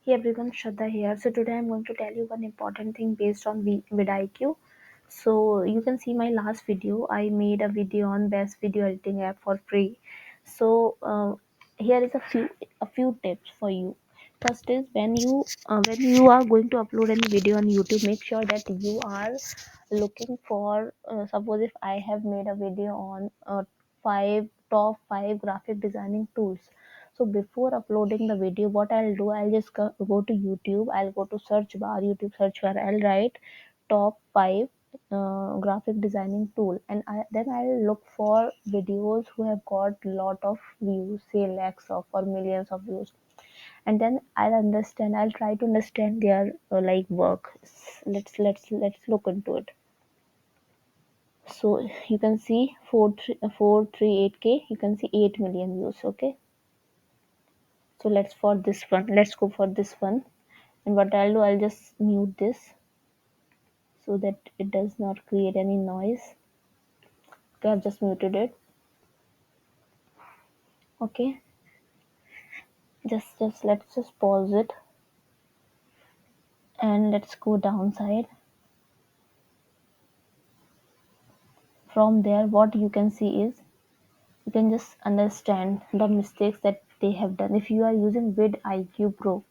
Hey everyone, Shraddha here. So today I'm going to tell you one important thing based on VidIQ. So you can see my last video. I made a video on best video editing app for free. So here is a few tips for you. First is when you are going to upload any video on YouTube, make sure that you are looking for. Suppose if I have made a video on five top five graphic designing tools, so before uploading the video, what I'll do, I'll just go to YouTube. I'll go to search bar, YouTube search bar. I'll write top five graphic designing tool, and then I'll look for videos who have got lot of views, say lakhs of or millions of views, and then I'll understand. I'll try to understand their like work. Let's look into it. So you can see 438K. You can see 8 million views. Okay. So let's go for this one. And what I'll do, I'll just mute this so that it does not create any noise. Okay, I've just muted it. Okay, just let's just pause it and let's go downside. From there, what you can see is you can just understand the mistakes that they have done. If you are using vidIQ Pro,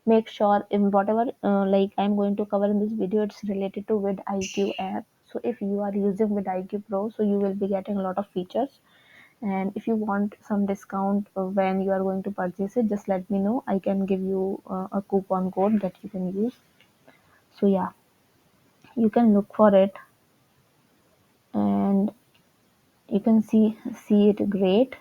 make sure in whatever like I'm going to cover in this video, it's related to vidIQ app. So if you are using vidIQ Pro, so you will be getting a lot of features. And if you want some discount when you are going to purchase it, just let me know. I can give you a coupon code that you can use. So yeah, you can look for it and you can see it great.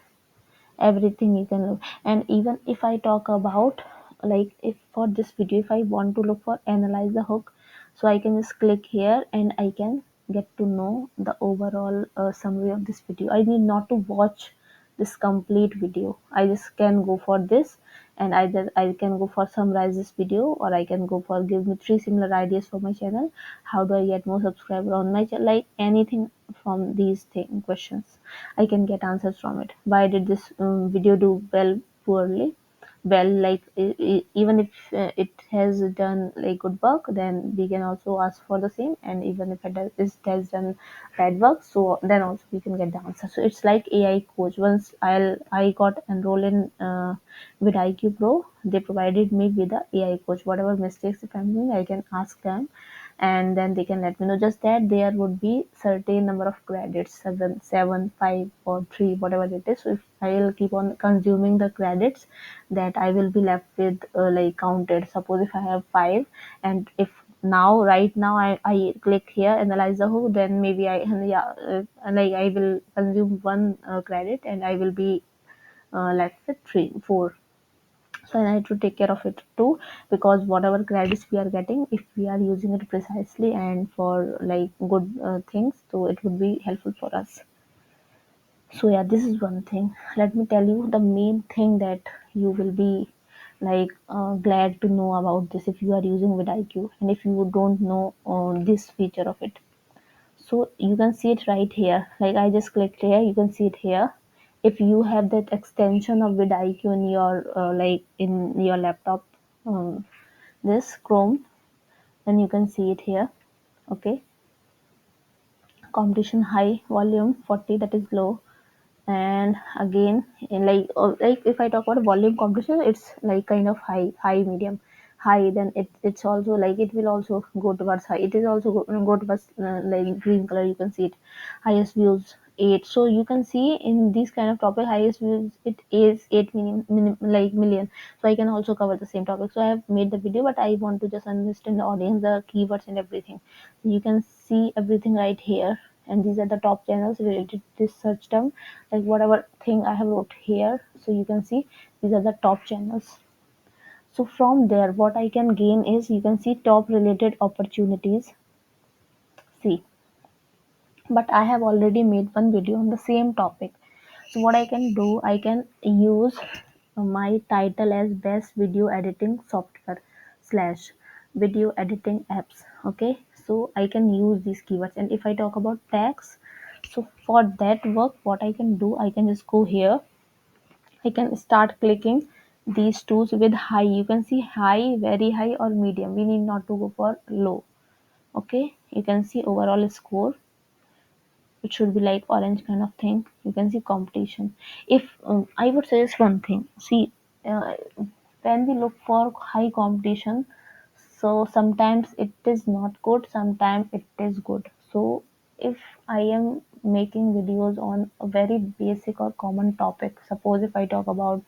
Everything you can look. And even if I talk about, like, if for this video, if I want to look for analyze the hook, so I can just click here and I can get to know the overall summary of this video. I need not to watch this complete video. I just can go for this, and either I can go for summarize this video, or I can go for give me three similar ideas for my channel. How do I get more subscriber on my channel? Like anything from these questions, I can get answers from it. Why did this video do well, poorly? Well, like even if it has done like good work, then we can also ask for the same. And even if it has done bad work, so then also we can get the answer. So it's like AI coach. Once I got enrolled in with IQ Pro, they provided me with the AI coach. Whatever mistakes if I'm doing, I can ask them, and then they can let me know. Just that there would be certain number of credits, 5 or 3, whatever it is. So if I'll keep on consuming the credits, that I will be left with like counted. Suppose if I have 5, and if right now I click here analyze the hook, then maybe I yeah like I will consume one credit and I will be left with 3 4. So I need to take care of it too, because whatever credits we are getting, if we are using it precisely and for like good things, so it would be helpful for us. So yeah, this is one thing. Let me tell you the main thing that you will be like glad to know about this if you are using vidIQ, and if you don't know this feature of it. So you can see it right here. Like I just clicked here, you can see it here. If you have that extension of vidIQ in your like in your laptop, this Chrome, then you can see it here. Okay, competition high, volume 40, that is low. And again, in like if I talk about volume competition, it's like kind of high medium high. Then it's also like it will also go towards high. It is also go towards like green color. You can see it. Highest views 8. So you can see in this kind of topic, highest views it is 8 like million. So I can also cover the same topic. So I have made the video, but I want to just understand the audience, the keywords and everything. You can see everything right here, and these are the top channels related to this search term. Like whatever thing I have wrote here, so you can see these are the top channels. So from there, what I can gain is, you can see top related opportunities. See, but I have already made one video on the same topic. So what I can do, I can use my title as best video editing software slash video editing apps. Okay, so I can use these keywords. And if I talk about tags, so for that work, what I can do, I can just go here. I can start clicking these tools with high. You can see high, very high, or medium. We need not to go for low. Okay, you can see overall score. It should be like orange kind of thing. You can see competition. If I would suggest one thing, see, uh, when we look for high competition, so sometimes it is not good, sometimes it is good. So if I am making videos on a very basic or common topic, suppose if I talk about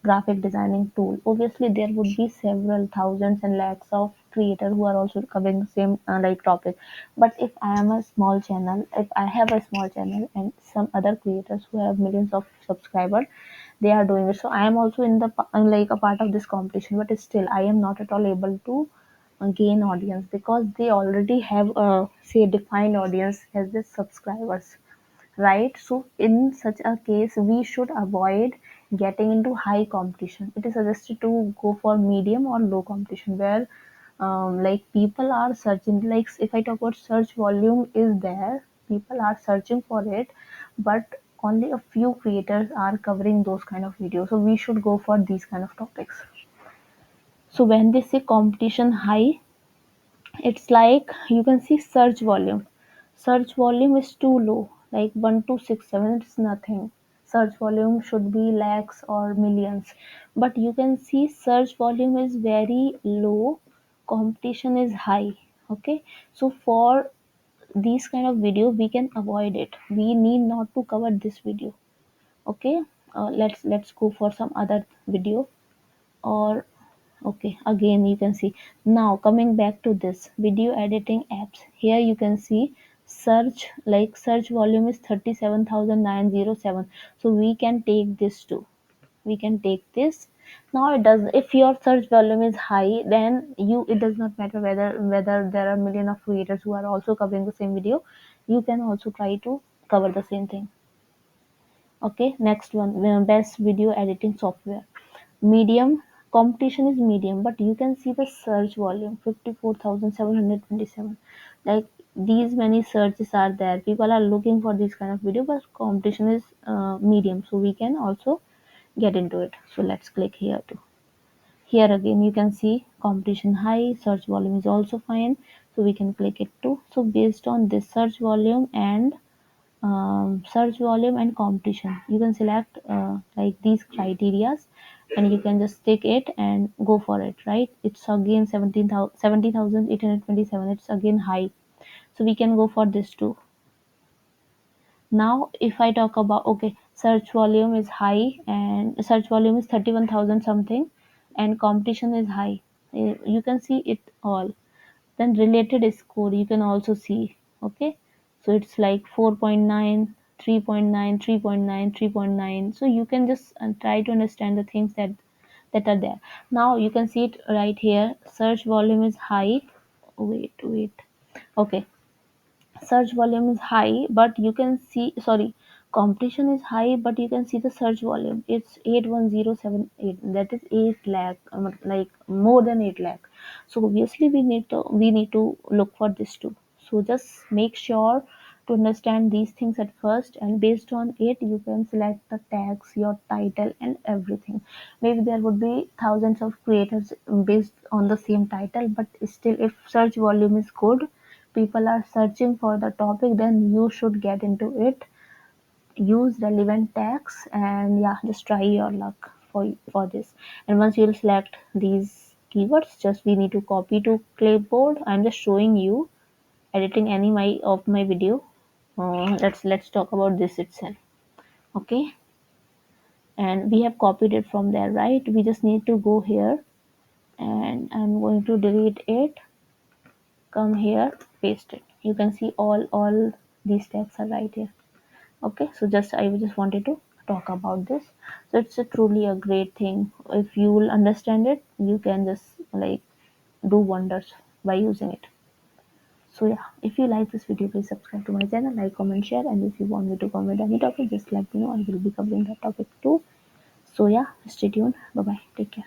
graphic designing tool, obviously there would be several thousands and lakhs of creators who are also covering the same like topic. But if I am a small channel, if I have a small channel and some other creators who have millions of subscribers, they are doing it, so I am also in the like a part of this competition, but still I am not at all able to gain audience because they already have a say defined audience as the subscribers, right? So in such a case, we should avoid getting into high competition. It is suggested to go for medium or low competition where like people are searching. Like if I talk about search volume is there, people are searching for it, but only a few creators are covering those kind of videos. So we should go for these kind of topics. So when they say competition high, it's like you can see search volume. Search volume is too low, like 1267, it's nothing. Search volume should be lakhs or millions. But you can see search volume is very low, competition is high. Okay, so for these kind of video, we can avoid it. We need not to cover this video. Okay, let's go for some other video or okay, again you can see. Now coming back to this video editing apps, here you can see search, like search volume is 37,907. So we can take this too, we can take this. Now it does, if your search volume is high, then you, it does not matter whether there are million of creators who are also covering the same video, you can also try to cover the same thing. Okay, next one, best video editing software. Medium, competition is medium, but you can see the search volume 54,727. Like these many searches are there. People are looking for this kind of video, but competition is medium, so we can also get into it. So let's click here too. Here again you can see competition high, search volume is also fine, so we can click it too. So based on this search volume and competition, you can select like these criterias and you can just take it and go for it, right? It's again 70,827, it's again high, so we can go for this too. Now if I talk about, okay, search volume is high and search volume is 31,000 something and competition is high. You can see it all. Then related score you can also see. Okay, so it's like 4.9, 3.9, 3.9, 3.9. So you can just try to understand the things that are there. Now you can see it right here, search volume is high. Wait, okay, search volume is high, but you can see, sorry, competition is high, but you can see the search volume, it's 81078, that is 8 lakh, like more than 8 lakh. So obviously we need to look for this too. So just make sure to understand these things at first, and based on it you can select the tags, your title and everything. Maybe there would be thousands of creators based on the same title, but still if search volume is good, people are searching for the topic, then you should get into it. Use relevant tags and yeah, just try your luck for this. And once you'll select these keywords, just we need to copy to clipboard. I'm just showing you editing any my video. Let's talk about this itself. Okay, and we have copied it from there, right? We just need to go here and I'm going to delete it. Come here, paste it. You can see all these tags are right here. Okay, so just I just wanted to talk about this. So it's a truly a great thing. If you will understand it, you can just like do wonders by using it. So yeah, if you like this video, please subscribe to my channel, like, comment, share, and if you want me to comment any topic, just let me know. I will be covering that topic too. So yeah, stay tuned. Bye bye. Take care.